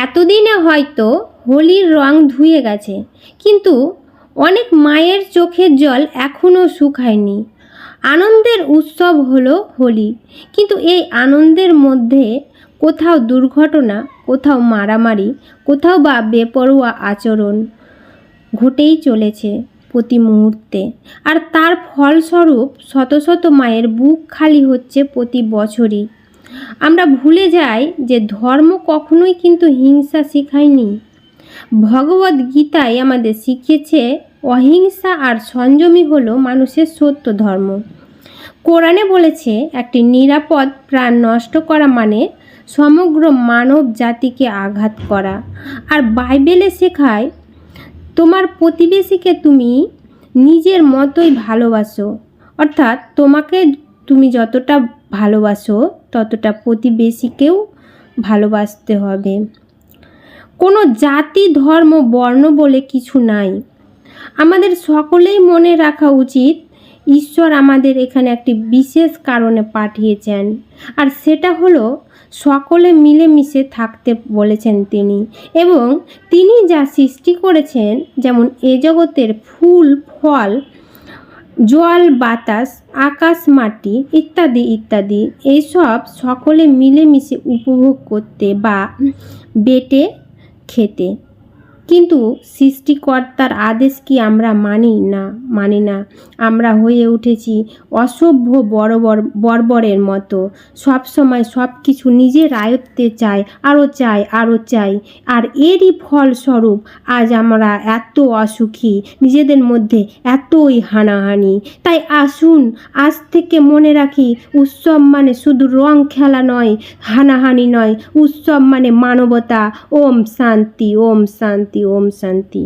এতদিনে হয়তো হোলির রং ধুয়ে গেছে, কিন্তু অনেক মায়ের চোখের জল এখনও শুকায়নি। আনন্দের উৎসব হলো হোলি, কিন্তু এই আনন্দের মধ্যে কোথাও দুর্ঘটনা, কোথাও মারামারি, কোথাও বা বেপরোয়া আচরণ ঘটেই চলেছে প্রতি মুহূর্তে। আর তার ফলস্বরূপ শত শত মায়ের বুক খালি হচ্ছে প্রতি বছরই। আমরা ভুলে যাই যে ধর্ম কখনোই কিন্তু হিংসা শেখায়নি। ভগবদ গীতায় আমাদের শিখিয়েছে অহিংসা আর সংযমই হলো মানুষের সত্য ধর্ম। কোরআনে বলেছে একটি নিরাপদ প্রাণ নষ্ট করা মানে সমগ্র মানব জাতিকে আঘাত করা। আর বাইবেলে শেখায় তোমার প্রতিবেশীকে তুমি নিজের মতোই ভালোবাসো, অর্থাৎ তোমাকে তুমি যতটা ভালোবাসো ততটা প্রতিবেশীকেও ভালোবাসতে হবে। কোনো জাতি, ধর্ম, বর্ণ বলে কিছু নাই। আমাদের সকলেই মনে রাখা উচিত ঈশ্বর আমাদের এখানে একটি বিশেষ কারণে পাঠিয়েছেন, আর সেটা হলো সকলে মিলেমিশে থাকতে বলেছেন তিনি। এবং তিনি যা সৃষ্টি করেছেন, যেমন এ জগতের ফুল, ফল, জল, বাতাস, আকাশ, মাটি ইত্যাদি ইত্যাদি, এইসব সকলে মিলেমিশে উপভোগ করতে বা বেটে খেতে। কিন্তু সৃষ্টিকর্তার আদেশ কি আমরা মানি না। আমরা হয়ে উঠেছি অসভ্য বর্বরের মতো। সব সময় সব কিছু নিজের আয়ত্তে চাই, আরও চাই। আর এরই ফলস্বরূপ আজ আমরা এত অসুখী, নিজেদের মধ্যে এতই হানাহানি। তাই আসুন আজ থেকে মনে রাখি, উৎসব মানে শুধু রং খেলা নয়, হানাহানি নয়। উৎসব মানে মানবতা। ওম শান্তি, ওম শান্তি, ওম শান্তি।